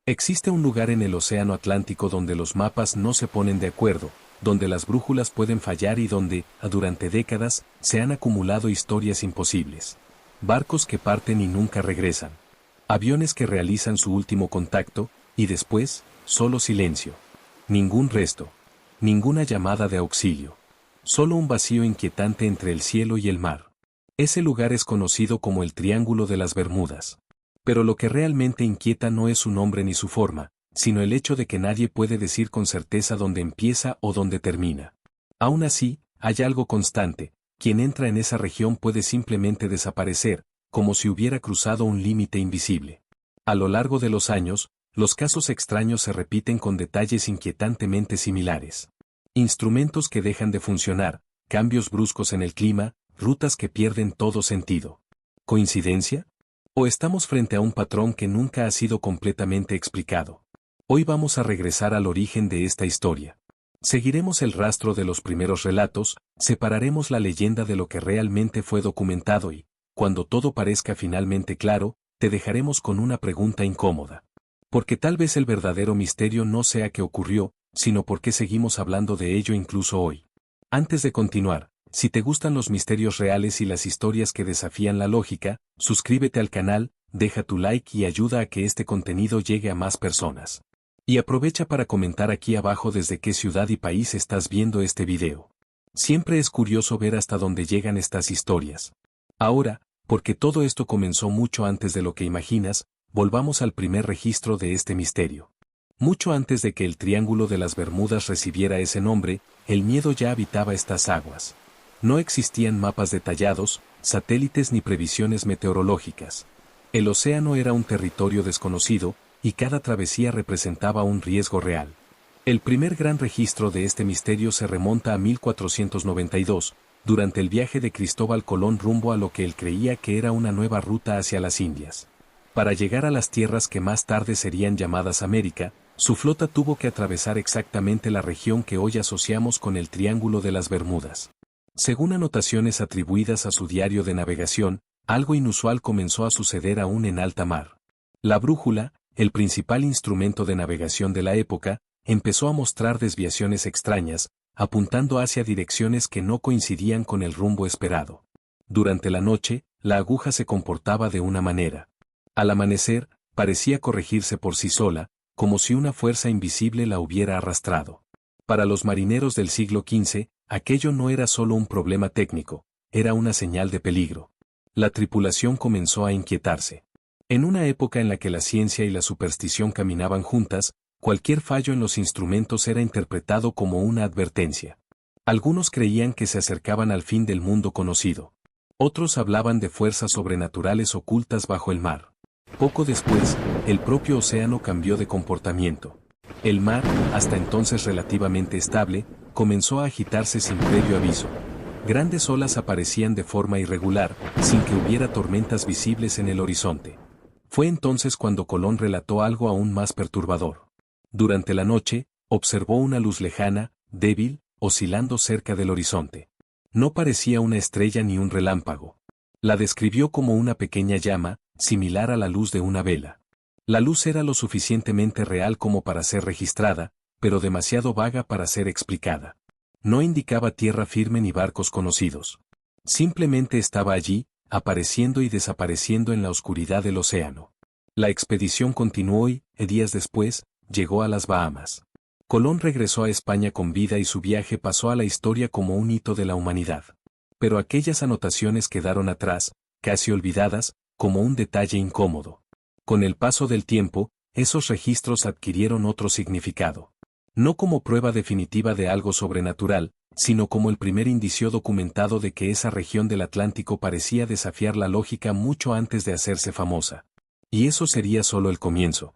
Existe un lugar en el Océano Atlántico donde los mapas no se ponen de acuerdo, donde las brújulas pueden fallar y donde, durante décadas, se han acumulado historias imposibles. Barcos que parten y nunca regresan. Aviones que realizan su último contacto, y después, solo silencio. Ningún resto. Ninguna llamada de auxilio. Solo un vacío inquietante entre el cielo y el mar. Ese lugar es conocido como el Triángulo de las Bermudas. Pero lo que realmente inquieta no es su nombre ni su forma, sino el hecho de que nadie puede decir con certeza dónde empieza o dónde termina. Aún así, hay algo constante: quien entra en esa región puede simplemente desaparecer, como si hubiera cruzado un límite invisible. A lo largo de los años, los casos extraños se repiten con detalles inquietantemente similares. Instrumentos que dejan de funcionar, cambios bruscos en el clima, rutas que pierden todo sentido. ¿Coincidencia? ¿O estamos frente a un patrón que nunca ha sido completamente explicado? Hoy vamos a regresar al origen de esta historia. Seguiremos el rastro de los primeros relatos, separaremos la leyenda de lo que realmente fue documentado y, cuando todo parezca finalmente claro, te dejaremos con una pregunta incómoda. Porque tal vez el verdadero misterio no sea qué ocurrió, sino por qué seguimos hablando de ello incluso hoy. Antes de continuar, si te gustan los misterios reales y las historias que desafían la lógica, suscríbete al canal, deja tu like y ayuda a que este contenido llegue a más personas. Y aprovecha para comentar aquí abajo desde qué ciudad y país estás viendo este video. Siempre es curioso ver hasta dónde llegan estas historias. Ahora, porque todo esto comenzó mucho antes de lo que imaginas, volvamos al primer registro de este misterio. Mucho antes de que el Triángulo de las Bermudas recibiera ese nombre, el miedo ya habitaba estas aguas. No existían mapas detallados, satélites ni previsiones meteorológicas. El océano era un territorio desconocido, y cada travesía representaba un riesgo real. El primer gran registro de este misterio se remonta a 1492, durante el viaje de Cristóbal Colón rumbo a lo que él creía que era una nueva ruta hacia las Indias. Para llegar a las tierras que más tarde serían llamadas América, su flota tuvo que atravesar exactamente la región que hoy asociamos con el Triángulo de las Bermudas. Según anotaciones atribuidas a su diario de navegación, algo inusual comenzó a suceder aún en alta mar. La brújula, el principal instrumento de navegación de la época, empezó a mostrar desviaciones extrañas, apuntando hacia direcciones que no coincidían con el rumbo esperado. Durante la noche, la aguja se comportaba de una manera. Al amanecer, parecía corregirse por sí sola, como si una fuerza invisible la hubiera arrastrado. Para los marineros del siglo XV, aquello no era solo un problema técnico, era una señal de peligro. La tripulación comenzó a inquietarse. En una época en la que la ciencia y la superstición caminaban juntas, cualquier fallo en los instrumentos era interpretado como una advertencia. Algunos creían que se acercaban al fin del mundo conocido. Otros hablaban de fuerzas sobrenaturales ocultas bajo el mar. Poco después, el propio océano cambió de comportamiento. El mar, hasta entonces relativamente estable, comenzó a agitarse sin previo aviso. Grandes olas aparecían de forma irregular, sin que hubiera tormentas visibles en el horizonte. Fue entonces cuando Colón relató algo aún más perturbador. Durante la noche, observó una luz lejana, débil, oscilando cerca del horizonte. No parecía una estrella ni un relámpago. La describió como una pequeña llama, similar a la luz de una vela. La luz era lo suficientemente real como para ser registrada, pero demasiado vaga para ser explicada. No indicaba tierra firme ni barcos conocidos. Simplemente estaba allí, apareciendo y desapareciendo en la oscuridad del océano. La expedición continuó y, días después, llegó a las Bahamas. Colón regresó a España con vida y su viaje pasó a la historia como un hito de la humanidad. Pero aquellas anotaciones quedaron atrás, casi olvidadas, como un detalle incómodo. Con el paso del tiempo, esos registros adquirieron otro significado. No como prueba definitiva de algo sobrenatural, sino como el primer indicio documentado de que esa región del Atlántico parecía desafiar la lógica mucho antes de hacerse famosa. Y eso sería solo el comienzo.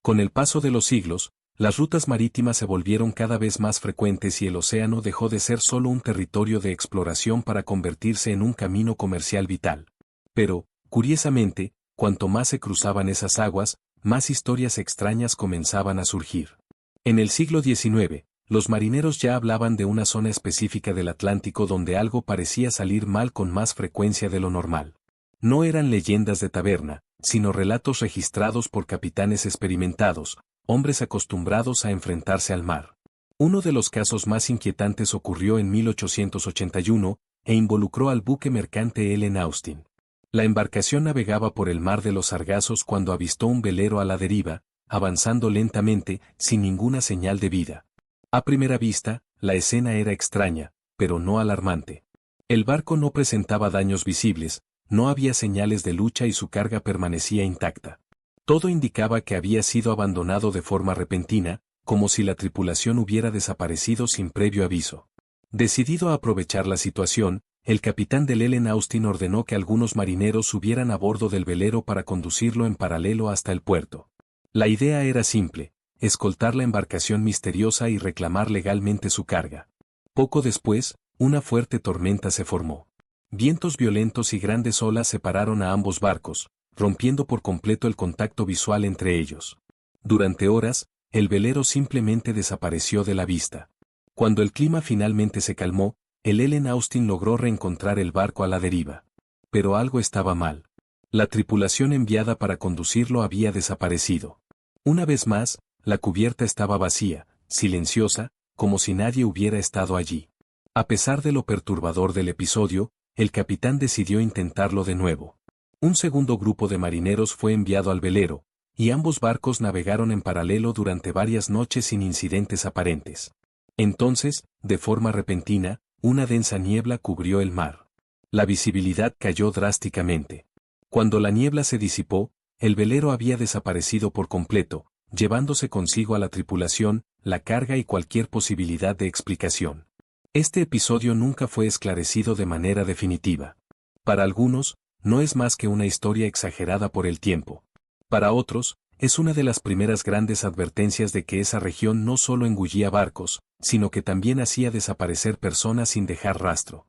Con el paso de los siglos, las rutas marítimas se volvieron cada vez más frecuentes y el océano dejó de ser solo un territorio de exploración para convertirse en un camino comercial vital. Pero, curiosamente, cuanto más se cruzaban esas aguas, más historias extrañas comenzaban a surgir. En el siglo XIX, los marineros ya hablaban de una zona específica del Atlántico donde algo parecía salir mal con más frecuencia de lo normal. No eran leyendas de taberna, sino relatos registrados por capitanes experimentados, hombres acostumbrados a enfrentarse al mar. Uno de los casos más inquietantes ocurrió en 1881 e involucró al buque mercante Ellen Austin. La embarcación navegaba por el mar de los Sargazos cuando avistó un velero a la deriva, avanzando lentamente, sin ninguna señal de vida. A primera vista, la escena era extraña, pero no alarmante. El barco no presentaba daños visibles, no había señales de lucha y su carga permanecía intacta. Todo indicaba que había sido abandonado de forma repentina, como si la tripulación hubiera desaparecido sin previo aviso. Decidido a aprovechar la situación, el capitán del Ellen Austin ordenó que algunos marineros subieran a bordo del velero para conducirlo en paralelo hasta el puerto. La idea era simple: escoltar la embarcación misteriosa y reclamar legalmente su carga. Poco después, una fuerte tormenta se formó. Vientos violentos y grandes olas separaron a ambos barcos, rompiendo por completo el contacto visual entre ellos. Durante horas, el velero simplemente desapareció de la vista. Cuando el clima finalmente se calmó, el Ellen Austin logró reencontrar el barco a la deriva. Pero algo estaba mal. La tripulación enviada para conducirlo había desaparecido. Una vez más, la cubierta estaba vacía, silenciosa, como si nadie hubiera estado allí. A pesar de lo perturbador del episodio, el capitán decidió intentarlo de nuevo. Un segundo grupo de marineros fue enviado al velero, y ambos barcos navegaron en paralelo durante varias noches sin incidentes aparentes. Entonces, de forma repentina, una densa niebla cubrió el mar. La visibilidad cayó drásticamente. Cuando la niebla se disipó, el velero había desaparecido por completo, llevándose consigo a la tripulación, la carga y cualquier posibilidad de explicación. Este episodio nunca fue esclarecido de manera definitiva. Para algunos, no es más que una historia exagerada por el tiempo. Para otros, es una de las primeras grandes advertencias de que esa región no solo engullía barcos, sino que también hacía desaparecer personas sin dejar rastro.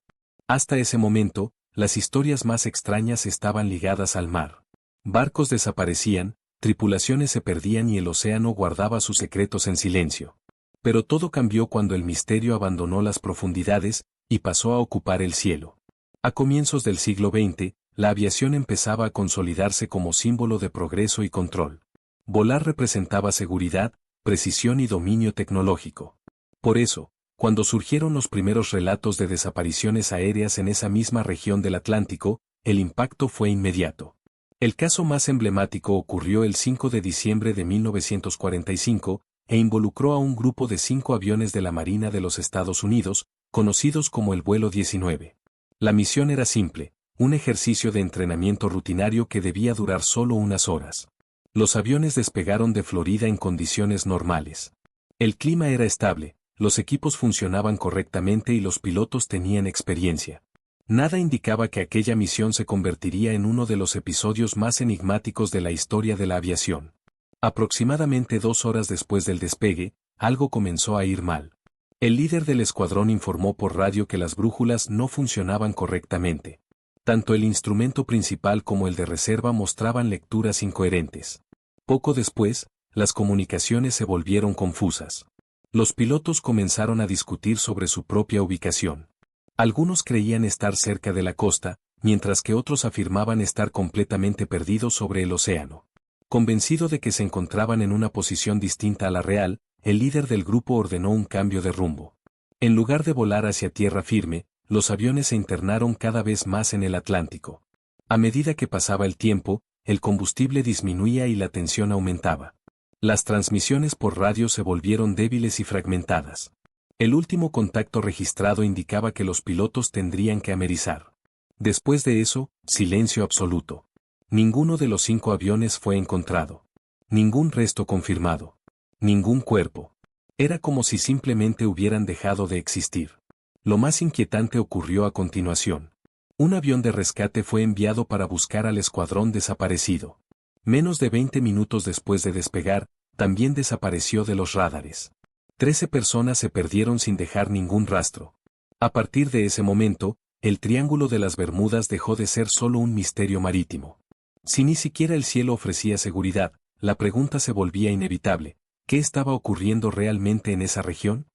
Hasta ese momento, las historias más extrañas estaban ligadas al mar. Barcos desaparecían, tripulaciones se perdían y el océano guardaba sus secretos en silencio. Pero todo cambió cuando el misterio abandonó las profundidades y pasó a ocupar el cielo. A comienzos del siglo XX, la aviación empezaba a consolidarse como símbolo de progreso y control. Volar representaba seguridad, precisión y dominio tecnológico. Por eso, cuando surgieron los primeros relatos de desapariciones aéreas en esa misma región del Atlántico, el impacto fue inmediato. El caso más emblemático ocurrió el 5 de diciembre de 1945 e involucró a un grupo de 5 aviones de la Marina de los Estados Unidos, conocidos como el vuelo 19. La misión era simple: un ejercicio de entrenamiento rutinario que debía durar solo unas horas. Los aviones despegaron de Florida en condiciones normales. El clima era estable, los equipos funcionaban correctamente y los pilotos tenían experiencia. Nada indicaba que aquella misión se convertiría en uno de los episodios más enigmáticos de la historia de la aviación. Aproximadamente 2 horas después del despegue, algo comenzó a ir mal. El líder del escuadrón informó por radio que las brújulas no funcionaban correctamente. Tanto el instrumento principal como el de reserva mostraban lecturas incoherentes. Poco después, las comunicaciones se volvieron confusas. Los pilotos comenzaron a discutir sobre su propia ubicación. Algunos creían estar cerca de la costa, mientras que otros afirmaban estar completamente perdidos sobre el océano. Convencido de que se encontraban en una posición distinta a la real, el líder del grupo ordenó un cambio de rumbo. En lugar de volar hacia tierra firme, los aviones se internaron cada vez más en el Atlántico. A medida que pasaba el tiempo, el combustible disminuía y la tensión aumentaba. Las transmisiones por radio se volvieron débiles y fragmentadas. El último contacto registrado indicaba que los pilotos tendrían que amerizar. Después de eso, silencio absoluto. Ninguno de los 5 aviones fue encontrado. Ningún resto confirmado. Ningún cuerpo. Era como si simplemente hubieran dejado de existir. Lo más inquietante ocurrió a continuación. Un avión de rescate fue enviado para buscar al escuadrón desaparecido. Menos de 20 minutos después de despegar, también desapareció de los radares. 13 personas se perdieron sin dejar ningún rastro. A partir de ese momento, el Triángulo de las Bermudas dejó de ser solo un misterio marítimo. Si ni siquiera el cielo ofrecía seguridad, la pregunta se volvía inevitable: ¿qué estaba ocurriendo realmente en esa región?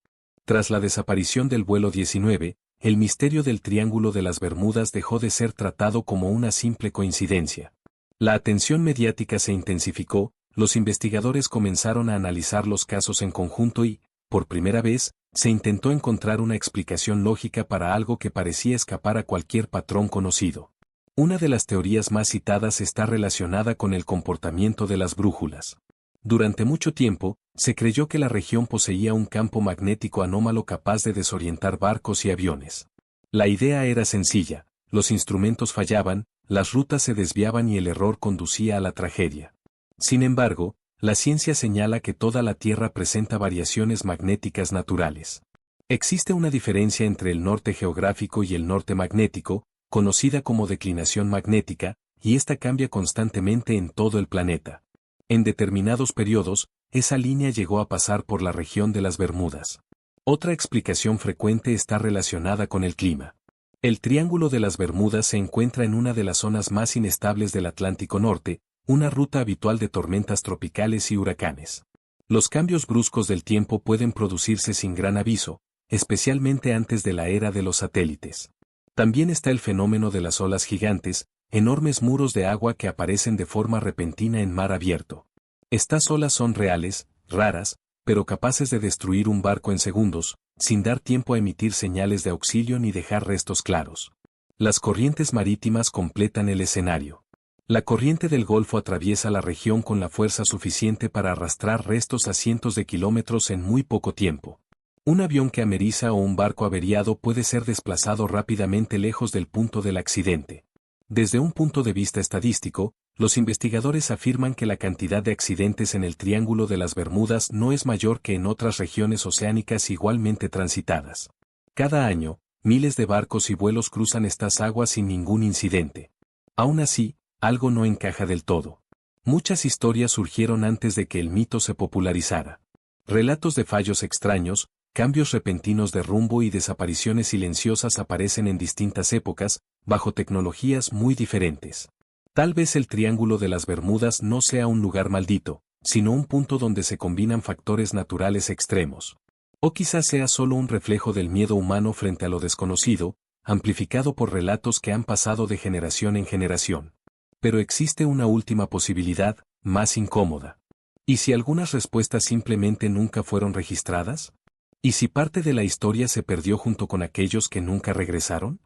Tras la desaparición del vuelo 19, el misterio del Triángulo de las Bermudas dejó de ser tratado como una simple coincidencia. La atención mediática se intensificó, los investigadores comenzaron a analizar los casos en conjunto y, por primera vez, se intentó encontrar una explicación lógica para algo que parecía escapar a cualquier patrón conocido. Una de las teorías más citadas está relacionada con el comportamiento de las brújulas. Durante mucho tiempo, se creyó que la región poseía un campo magnético anómalo capaz de desorientar barcos y aviones. La idea era sencilla, los instrumentos fallaban, las rutas se desviaban y el error conducía a la tragedia. Sin embargo, la ciencia señala que toda la Tierra presenta variaciones magnéticas naturales. Existe una diferencia entre el norte geográfico y el norte magnético, conocida como declinación magnética, y esta cambia constantemente en todo el planeta. En determinados periodos, esa línea llegó a pasar por la región de las Bermudas. Otra explicación frecuente está relacionada con el clima. El Triángulo de las Bermudas se encuentra en una de las zonas más inestables del Atlántico Norte, una ruta habitual de tormentas tropicales y huracanes. Los cambios bruscos del tiempo pueden producirse sin gran aviso, especialmente antes de la era de los satélites. También está el fenómeno de las olas gigantes, enormes muros de agua que aparecen de forma repentina en mar abierto. Estas olas son reales, raras, pero capaces de destruir un barco en segundos, sin dar tiempo a emitir señales de auxilio ni dejar restos claros. Las corrientes marítimas completan el escenario. La corriente del Golfo atraviesa la región con la fuerza suficiente para arrastrar restos a cientos de kilómetros en muy poco tiempo. Un avión que ameriza o un barco averiado puede ser desplazado rápidamente lejos del punto del accidente. Desde un punto de vista estadístico, los investigadores afirman que la cantidad de accidentes en el Triángulo de las Bermudas no es mayor que en otras regiones oceánicas igualmente transitadas. Cada año, miles de barcos y vuelos cruzan estas aguas sin ningún incidente. Aún así, algo no encaja del todo. Muchas historias surgieron antes de que el mito se popularizara. Relatos de fallos extraños, cambios repentinos de rumbo y desapariciones silenciosas aparecen en distintas épocas, bajo tecnologías muy diferentes. Tal vez el Triángulo de las Bermudas no sea un lugar maldito, sino un punto donde se combinan factores naturales extremos. O quizás sea solo un reflejo del miedo humano frente a lo desconocido, amplificado por relatos que han pasado de generación en generación. Pero existe una última posibilidad, más incómoda. ¿Y si algunas respuestas simplemente nunca fueron registradas? ¿Y si parte de la historia se perdió junto con aquellos que nunca regresaron?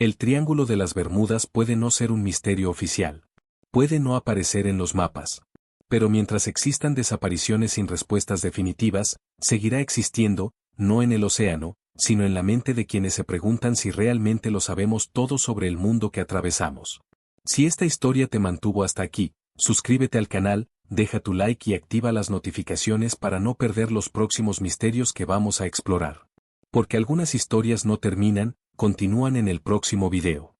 El Triángulo de las Bermudas puede no ser un misterio oficial. Puede no aparecer en los mapas. Pero mientras existan desapariciones sin respuestas definitivas, seguirá existiendo, no en el océano, sino en la mente de quienes se preguntan si realmente lo sabemos todo sobre el mundo que atravesamos. Si esta historia te mantuvo hasta aquí, suscríbete al canal, deja tu like y activa las notificaciones para no perder los próximos misterios que vamos a explorar. Porque algunas historias no terminan, continúan en el próximo video.